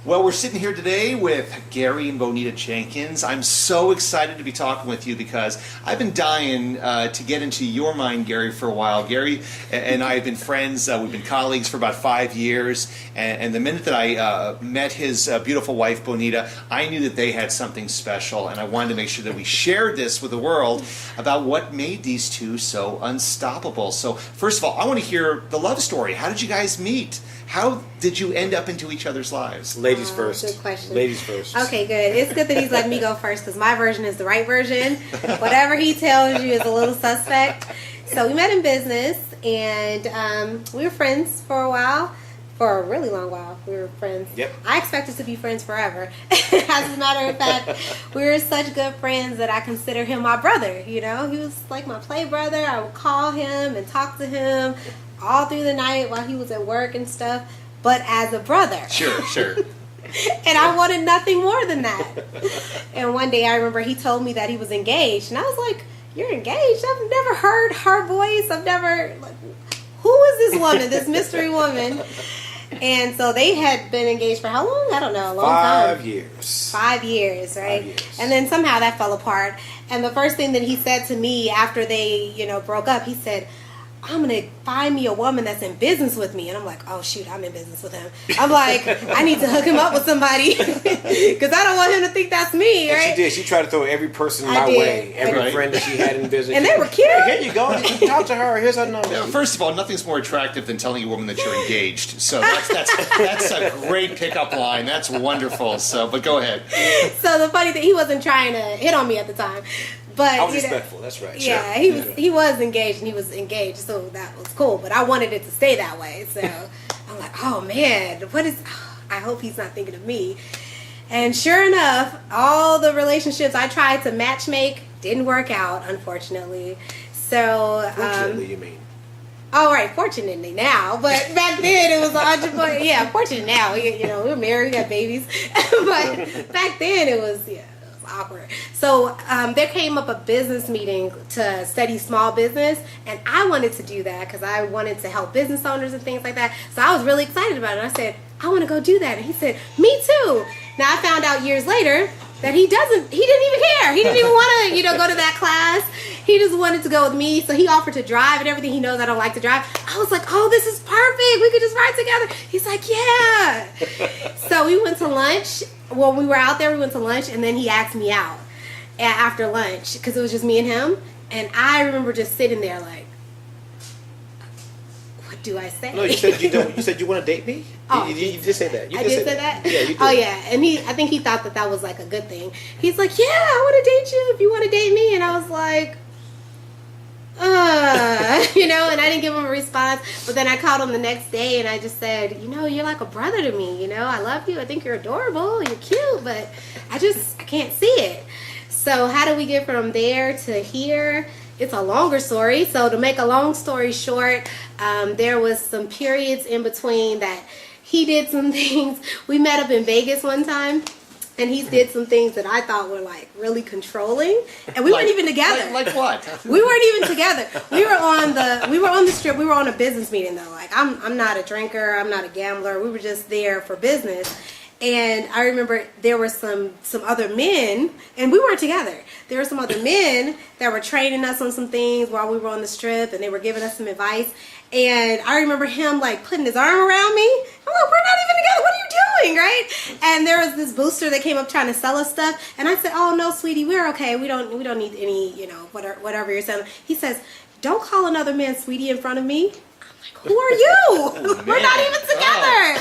Well, we're sitting here today with Gary and Bonita Jenkins. I'm so excited to be talking with you because I've been dying to get into your mind, Gary, for a while. Gary and I have been friends. We've been colleagues for about 5 years. And the minute that I met his beautiful wife, Bonita, I knew that they had something special. And I wanted to make sure that we shared this with the world about what made these two so unstoppable. So first of all, I want to hear the love story. How did you guys meet? How did you end up into each other's lives? Ladies first. Good question. Ladies first. Okay, good. It's good that he's letting me go first because my version is the right version. Whatever he tells you is a little suspect. So we met in business, and we were friends for a while. For a really long while, we were friends. Yep. I expected to be friends forever. As a matter of fact, we were such good friends that I consider him my brother. You know, he was like my play brother. I would call him and talk to him all through the night while he was at work and stuff, but as a brother. Sure. And I wanted nothing more than that. And one day I remember he told me that he was engaged, and I was like, "You're engaged? I've never heard her voice. I've never, like, who is this woman, this mystery woman?" And so they had been engaged for how long? I don't know, a long time. 5 years. 5 years, right? 5 years. And then somehow that fell apart. And the first thing that he said to me after they, broke up, he said, "I'm going to find me a woman that's in business with me." And I'm like, oh, shoot, I'm in business with him. I'm like, I need to hook him up with somebody because I don't want him to think that's me, right? And she did. She tried to throw every person my way. Every friend that she had in business. And they were cute. Hey, here you go. Talk to her. Here's her number. Yeah, first of all, nothing's more attractive than telling a woman that you're engaged. So that's a great pickup line. That's wonderful. So, but go ahead. So the funny thing, he wasn't trying to hit on me at the time. But, I was respectful. That's right. Yeah, sure. he was engaged, and he was engaged, so that was cool. But I wanted it to stay that way. So I'm like, oh man, I hope he's not thinking of me. And sure enough, all the relationships I tried to matchmake didn't work out, unfortunately. So Fortunately, you mean? Oh, right, fortunately now, but back then it was 100%. Yeah, fortunate now. We're married, we got babies, but back then it was awkward. So there came up a business meeting to study small business, and I wanted to do that because I wanted to help business owners and things like that. So I was really excited about it. I said, I want to go do that. And he said, me too. Now I found out years later that he didn't even care. He didn't even want to, go to that class. He just wanted to go with me. So he offered to drive and everything. He knows I don't like to drive. I was like, oh, this is perfect. We could just ride together. He's like, yeah. So we went to lunch. Well, we were out there, we went to lunch, and then he asked me out after lunch because it was just me and him. And I remember just sitting there like, what do I say? No, you said you want to date me? Oh, you did say that. I did say that? Yeah, you did. Oh, yeah. And I think he thought that was like a good thing. He's like, yeah, I want to date you if you want to date me. And I was like, and I didn't give him a response. But then I called him the next day and I just said, you're like a brother to me. I love you. I think you're adorable. You're cute, but I can't see it. So how do we get from there to here? It's a longer story. So to make a long story short, there was some periods in between that he did some things. We met up in Vegas one time. And he did some things that I thought were like really controlling, and we weren't even together. Like what? We weren't even together. We were on the strip. We were on a business meeting though. Like I'm not a drinker. I'm not a gambler. We were just there for business. And I remember there were some other men, and we weren't together. There were some other men that were training us on some things while we were on the strip, and they were giving us some advice. And I remember him like putting his arm around me. I'm like, we're not even together. What are you doing, right? And there was this booster that came up trying to sell us stuff. And I said, oh no, sweetie, we're okay. We don't need any, whatever you're selling. He says, don't call another man sweetie in front of me. I'm like, who are you? We're not even together.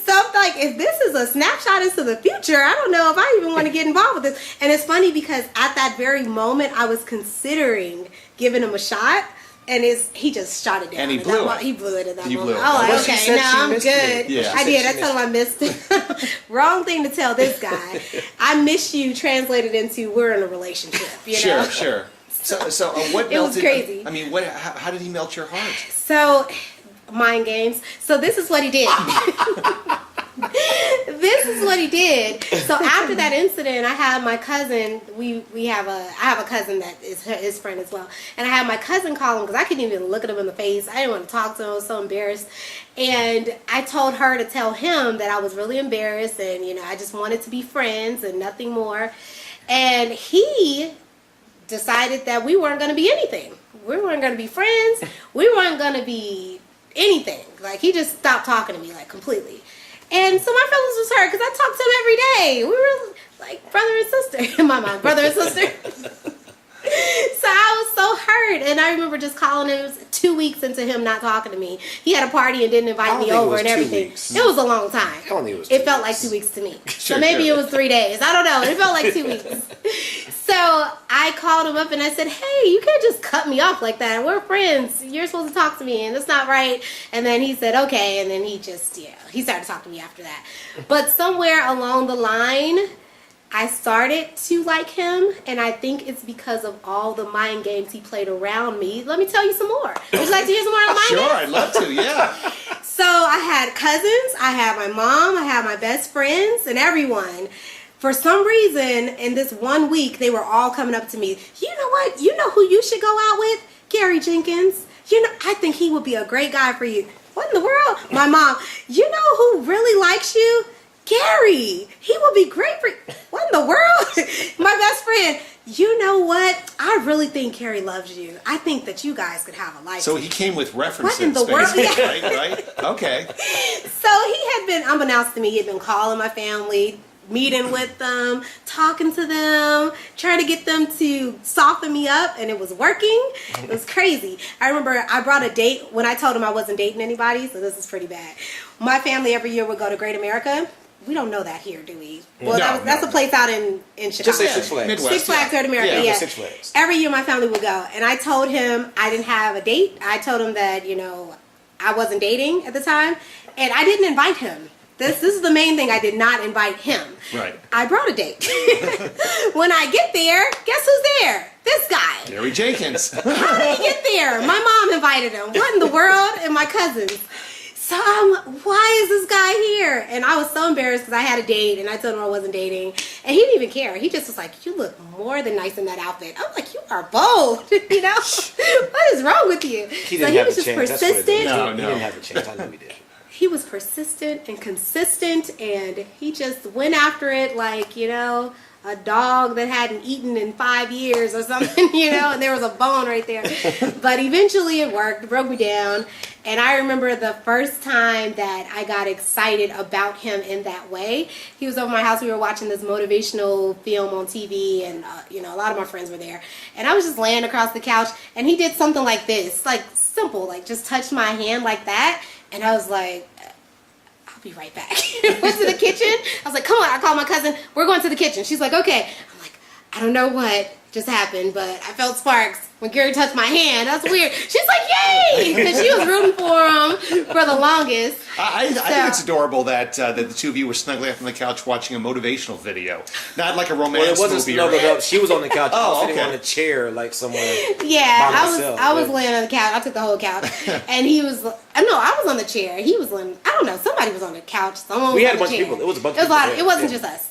So I'm like, if this is a snapshot into the future, I don't know if I even want to get involved with this. And it's funny because at that very moment, I was considering giving him a shot. And he just shot it down. And he blew it. He blew it at that You moment. blew it. Oh, Well, okay. she said No, she I'm missed good. it. I did. I told him I missed it. Wrong thing to tell this guy. I miss you translated into we're in a relationship. Sure. So what melted? It was crazy. I mean, how did he melt your heart? So, mind games. So this is what he did. what he did. So after that incident, I had my cousin. I have a cousin that is his friend as well, and I had my cousin call him because I couldn't even look at him in the face. I didn't want to talk to him. I was so embarrassed, and I told her to tell him that I was really embarrassed, and I just wanted to be friends and nothing more. And he decided that we weren't going to be anything. We weren't going to be friends. We weren't going to be anything. Like, he just stopped talking to me, like, completely. And so my feelings was hurt because I talked to him every day. We were like brother and sister in my mind, brother and sister. So I was so hurt, and I remember just calling him. It was 2 weeks into him not talking to me. He had a party and didn't invite me over and everything. It was a long time. I don't think it was. It felt like 2 weeks to me. So maybe it was 3 days. I don't know. It felt like 2 weeks. So I called him up and I said, "Hey, you can't just cut me off like that. We're friends. You're supposed to talk to me, and that's not right." And then he said, "Okay." And then he just he started talking to me after that. But somewhere along the line, I started to like him, and I think it's because of all the mind games he played around me. Let me tell you some more. Would you like to hear some more mind games? Sure, I'd love to, yeah. So I had cousins, I had my mom, I had my best friends, and everyone. For some reason, in this 1 week, they were all coming up to me. "You know what? You know who you should go out with? Gary Jenkins. I think he would be a great guy for you." What in the world? My mom, "You know who really likes you? Gary. He would be great for you." What in the world? My best friend, "You know what? I really think Gary loves you. I think that you guys could have a life." So he came with references. What in the world? Basically, right? Okay. So he had been, unbeknownst to me, he had been calling my family, meeting with them, talking to them, trying to get them to soften me up, and it was working. It was crazy. I remember I brought a date when I told him I wasn't dating anybody, so this is pretty bad. My family every year would go to Great America. We don't know that here, do we? Well, that's a place out in Chicago. Just say Six Flags. Midwest, Six Flags, Great America, yeah. Six Flags. Every year my family would go, and I told him I didn't have a date. I told him that, I wasn't dating at the time, and I didn't invite him. This is the main thing. I did not invite him. Right. I brought a date. When I get there, guess who's there? This guy. Gary Jenkins. How did he get there? My mom invited him. What in the world? And my cousins. So why is this guy here? And I was so embarrassed because I had a date and I told him I wasn't dating. And he didn't even care. He just was like, "You look more than nice in that outfit." I'm like, "You are bold." What is wrong with you? He was just persistent. No. He didn't have a chance. I know he did. He was persistent and consistent, and he just went after it like, a dog that hadn't eaten in 5 years or something, and there was a bone right there. But eventually it worked, broke me down. And I remember the first time that I got excited about him in that way. He was over my house. We were watching this motivational film on TV, and, a lot of my friends were there. And I was just laying across the couch, and he did something like this, like simple, like just touched my hand like that. And I was like, "I'll be right back." Went to the kitchen. I was like, "Come on." I called my cousin. "We're going to the kitchen." She's like, "Okay." I'm like, I don't know what just happened, but I felt sparks when Gary touched my hand. That's weird. She's like, "Yay!" Because she was rooting for him for the longest. I think it's adorable that the two of you were snuggling up on the couch watching a motivational video. Not like a romance Well, it wasn't movie. snuggled up. She was on the couch. I was sitting okay. on a chair like somewhere. Yeah, by myself, I was laying on the couch. I took the whole couch, and he was. No, I was on the chair. He was laying. I don't know. Somebody was on the couch. Someone. We was had on a bunch the of chair. people. It was a bunch It was of a people. lot. It wasn't just us,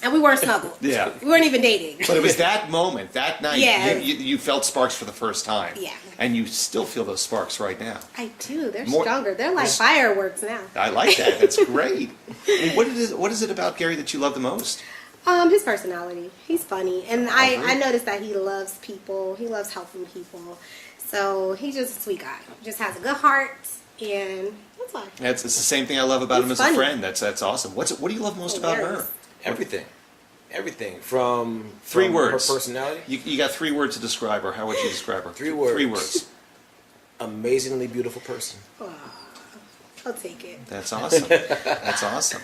and we weren't snuggled. Yeah. We weren't even dating. But it was that moment, that night, Yeah. you felt sparks for the first time. Yeah. And you still feel those sparks right now. I do. They're More- stronger. They're like fireworks now. I like that. That's great. I mean, what is it about Gary that you love the most? His personality. He's funny, and I noticed that he loves people. He loves helping people. So he's just a sweet guy. Just has a good heart, and that's why. It's the same thing I love about him as funny. a friend. That's awesome. What do you love most about her? Hilarious. Everything from 3 words. Her personality. You got 3 words to describe her. How would you describe her? 3 words. 3 words. Amazingly beautiful person. I'll take it. That's awesome. That's awesome.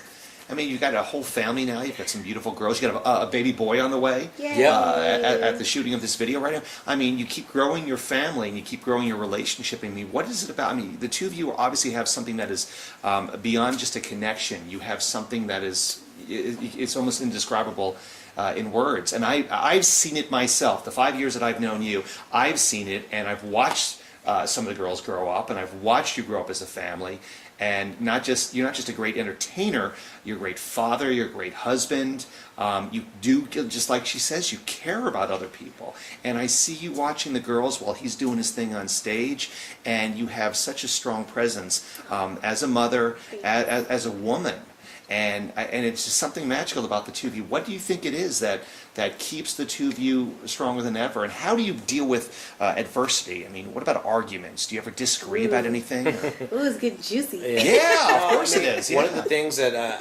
I mean, you've got a whole family now. You've got some beautiful girls. You got a baby boy on the way. At the shooting of this video right now. I mean, you keep growing your family and you keep growing your relationship. I mean, what is it about? I mean, the two of you obviously have something that is beyond just a connection. You have something that is it's almost indescribable in words. And I've seen it myself. The 5 years that I've known you, I've seen it, and I've watched some of the girls grow up, and I've watched you grow up as a family, And you're not just a great entertainer, you're a great father, you're a great husband. You do, just like she says, you care about other people. And I see you watching the girls while he's doing his thing on stage, and you have such a strong presence as a mother, as a woman. And it's just something magical about the two of you. What do you think it is that keeps the two of you stronger than ever? And how do you deal with adversity? I mean, what about arguments? Do you ever disagree about anything? Ooh, it's getting juicy. Yeah, of course it is. One of the things that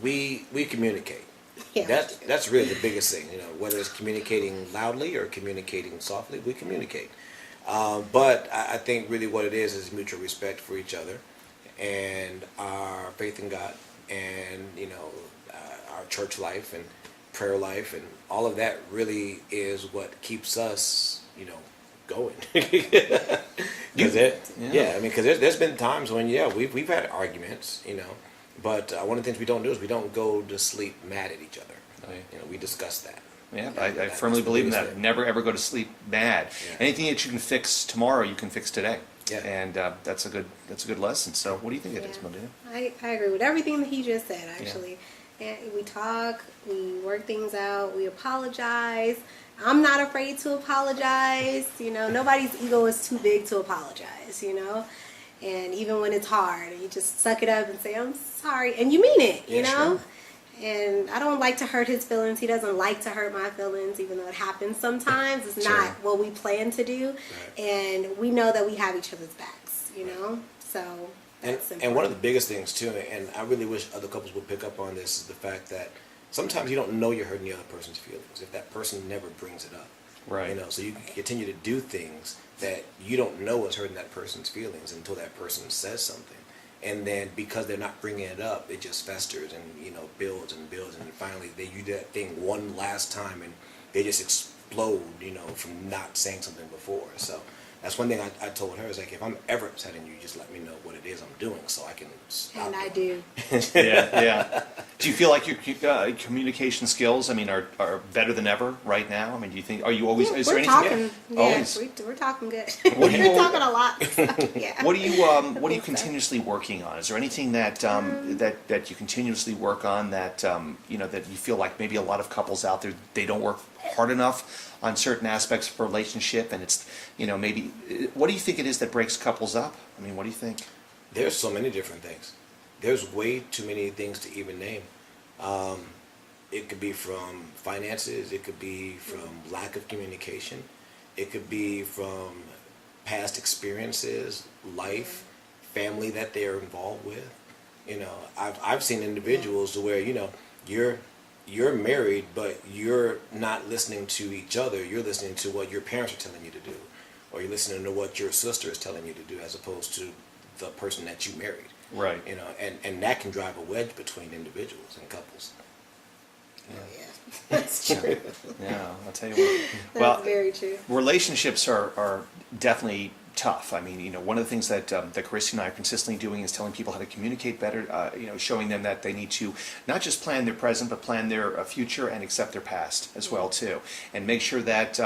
we communicate. Yeah. That's really the biggest thing. Whether it's communicating loudly or communicating softly, we communicate. But I think really what it is mutual respect for each other, and our faith in God, and our church life and prayer life, and all of that really is what keeps us going. Because there's been times when we've had arguments, but one of the things we don't do is we don't go to sleep mad at each other. Right. We discuss that. Yeah, I firmly believe in that. Never ever go to sleep mad. Yeah. Anything that you can fix tomorrow, you can fix today. Yeah. And that's a good lesson. So, what do you think it is, Bonita? I agree with everything that he just said, actually. And we talk, we work things out, we apologize. I'm not afraid to apologize. Nobody's ego is too big to apologize, And even when it's hard, you just suck it up and say, I'm sorry. And you mean it, you know? Sure. And I don't like to hurt his feelings. He doesn't like to hurt my feelings, even though it happens sometimes. It's not what we plan to do. Right. And we know that we have each other's backs, So that's important. And one of the biggest things, too, and I really wish other couples would pick up on this, is the fact that sometimes you don't know you're hurting the other person's feelings if that person never brings it up. Right. So you can continue to do things that you don't know is hurting that person's feelings until that person says something. And then because they're not bringing it up, it just festers and builds and builds, and then finally they do that thing one last time and they just explode, from not saying something before. So that's one thing I told her, is like, if I'm ever upsetting you, just let me know what it is I'm doing so I can stop. And I do. Yeah. Do you feel like your communication skills, are better than ever right now? I mean, do you think? Are you always? Yeah, is there we're anything? talking. Yeah. Always. We're talking good. What do you, we're talking a lot. So, yeah. What are you continuously working on? Is there anything that that you continuously work on that that you feel like maybe a lot of couples out there, they don't work hard enough on certain aspects of a relationship, and it's maybe what do you think it is that breaks couples up? I mean, what do you think? There's so many different things. There's way too many things to even name. It could be from finances. It could be from lack of communication. It could be from past experiences, life, family that they're involved with. I've seen individuals where you're married, but you're not listening to each other. You're listening to what your parents are telling you to do, or you're listening to what your sister is telling you to do, as opposed to the person that you married. Right. And that can drive a wedge between individuals and couples. Yeah. That's true. Yeah, I'll tell you what. That's very true. Relationships are definitely tough. I mean, one of the things that Christy and I are consistently doing is telling people how to communicate better. Showing them that they need to not just plan their present, but plan their future and accept their past as well too, and make sure that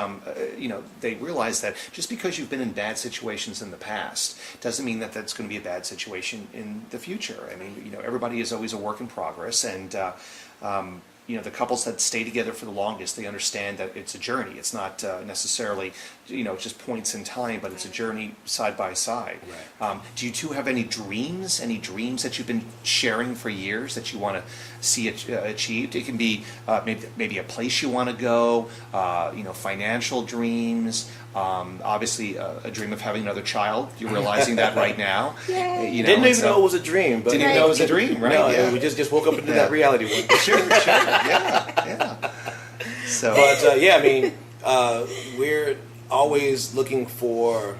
they realize that just because you've been in bad situations in the past doesn't mean that that's going to be a bad situation in the future. I mean, everybody is always a work in progress, and the couples that stay together for the longest, they understand that it's a journey. It's not necessarily, just points in time, but it's a journey side by side. Right. Do you two have any dreams? Any dreams that you've been sharing for years that you want to see achieved? It can be maybe a place you want to go, financial dreams. Obviously, a dream of having another child. You're realizing that right now. Yay. Didn't even know it was a dream. But didn't even know it was a dream, right? No, we just woke up into that reality one. Sure. Yeah. So, but we're always looking for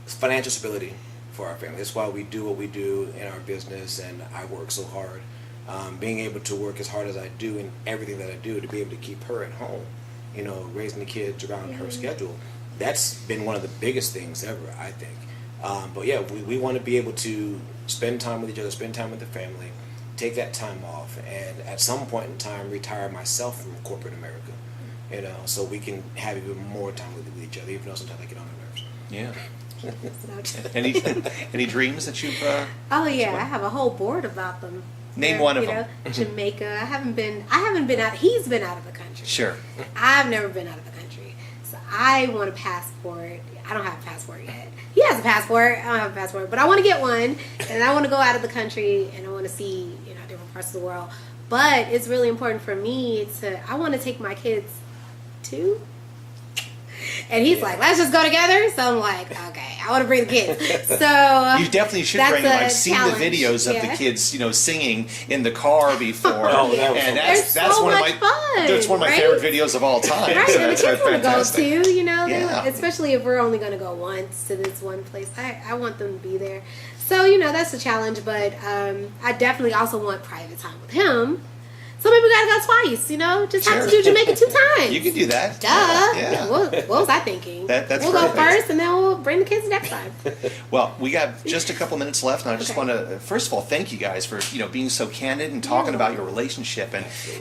financial stability for our family. That's why we do what we do in our business, and I work so hard. Being able to work as hard as I do in everything that I do, to be able to keep her at home, raising the kids around her schedule. That's been one of the biggest things ever, I think. We want to be able to spend time with each other, spend time with the family, take that time off, and at some point in time retire myself from corporate America, so we can have even more time with each other, even though sometimes I get on the nerves. Yeah. Any dreams that you've? Oh yeah, I have a whole board about them. Name one of them. Jamaica. I haven't been out. He's been out of the country. Sure. I've never been out of the country, so I want a passport. I don't have a passport yet. He has a passport. I don't have a passport, but I want to get one, and I want to go out of the country, and I want to see different parts of the world. But it's really important for me I want to take my kids too. And he's like, let's just go together. So I'm like, okay, I want to bring the kids. So you definitely should bring them. I've seen the videos of the kids, singing in the car before. And that's one of my fun, that's one of my favorite videos of all time. Right, So and the kids want to go too. Yeah. Especially if we're only going to go once to this one place. I want them to be there. So that's the challenge. But I definitely also want private time with him. So maybe we gotta go twice, just have to do Jamaica 2 times. You can do that. Duh. Yeah. What was I thinking? That's we'll perfect. go first and then we'll bring the kids next time. Well, we got just a couple minutes left, and I just want to, first of all, thank you guys for being so candid and talking about your relationship,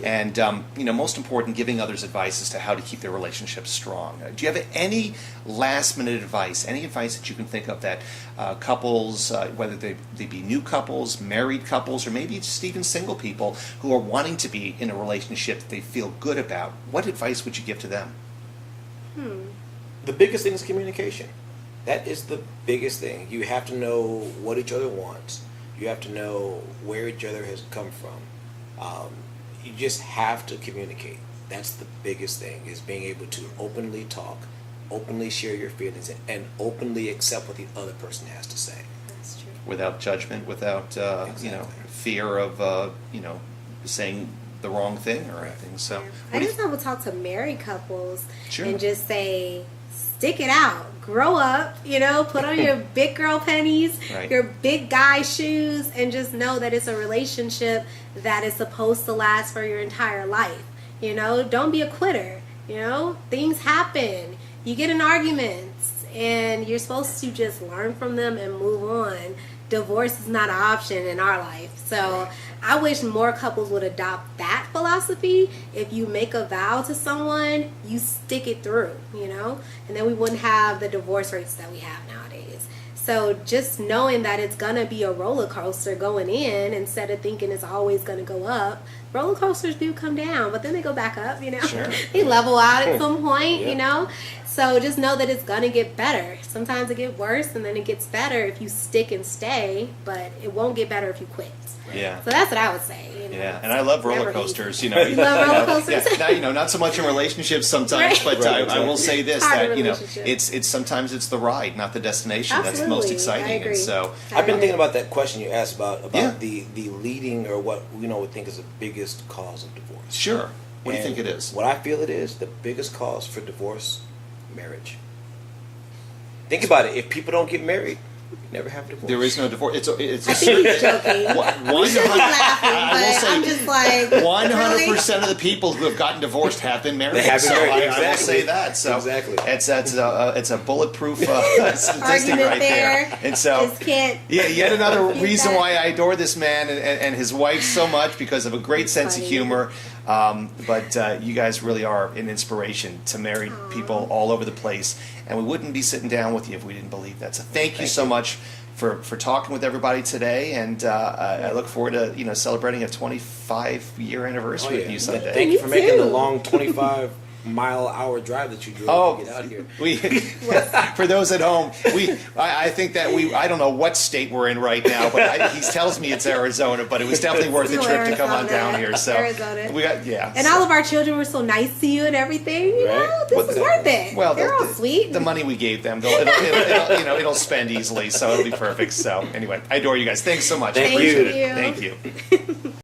and most important, giving others advice as to how to keep their relationships strong. Do you have any last minute advice? Any advice that you can think of that couples, whether they be new couples, married couples, or maybe just even single people who are wanting to be in a relationship that they feel good about, what advice would you give to them? The biggest thing is communication. That is the biggest thing. You have to know what each other wants. You have to know where each other has come from. You just have to communicate. That's the biggest thing, is being able to openly talk, openly share your feelings, and openly accept what the other person has to say. That's true. Without judgment, without fear of saying the wrong thing or anything. So I guess I would talk to married couples Sure. and just say, stick it out, grow up, put on your big girl pennies, Right. your big guy shoes, and just know that it's a relationship that is supposed to last for your entire life. Don't be a quitter. Things happen. You get in arguments, and you're supposed to just learn from them and move on. Divorce is not an option in our life. So I wish more couples would adopt that philosophy. If you make a vow to someone, you stick it through, and then we wouldn't have the divorce rates that we have nowadays. So just knowing that it's going to be a roller coaster going in, instead of thinking it's always going to go up. Roller coasters do come down, but then they go back up, Sure. They level out at some point, Yeah. So just know that it's going to get better. Sometimes it gets worse, and then it gets better if you stick and stay, but it won't get better if you quit. Yeah. So that's what I would say. Yeah, and I love roller Never coasters. easy. You love roller coasters? Yeah, not so much in relationships sometimes, Right. but Right, I will say this: Hard that relationship. it's sometimes it's the ride, not the destination. That's the most Absolutely. exciting. I agree. And so I've been thinking about that question you asked about Yeah. the leading, or what we think is the biggest cause of divorce. sure. What do you And think it is? What I feel it is, the biggest cause for divorce, marriage. Think about it. If people don't get married, you never have a divorce. There is no divorce. It's I think he's joking. one He's laughing, I will but say I'm just like 100% of the people who have gotten divorced have been married. They have been so married, I will exactly. say that. So Exactly. it's a bulletproof statistic argument right there. And so just can't. yeah, yet another beat reason that. why I adore this man and his wife so much, because of a great sense of funny. humor. But you guys really are an inspiration to married people all over the place, and we wouldn't be sitting down with you if we didn't believe that. So thank you so much for talking with everybody today, and I look forward to celebrating a 25-year anniversary with you someday. Thank you for Me making the too. long 25-mile-hour drive that you drove Oh, to get out here. we for those at home, I think that I don't know what state we're in right now, but he tells me it's Arizona, but it was definitely worth the Still trip to come on Arizona. down here. So Arizona. we got And all of our children were so nice to you and everything. Right. This Well, is worth it. Well, They're all sweet. The money we gave them, it'll spend easily, so it'll be perfect. So anyway, I adore you guys. Thanks so much. Thank I appreciate you. it. Thank you.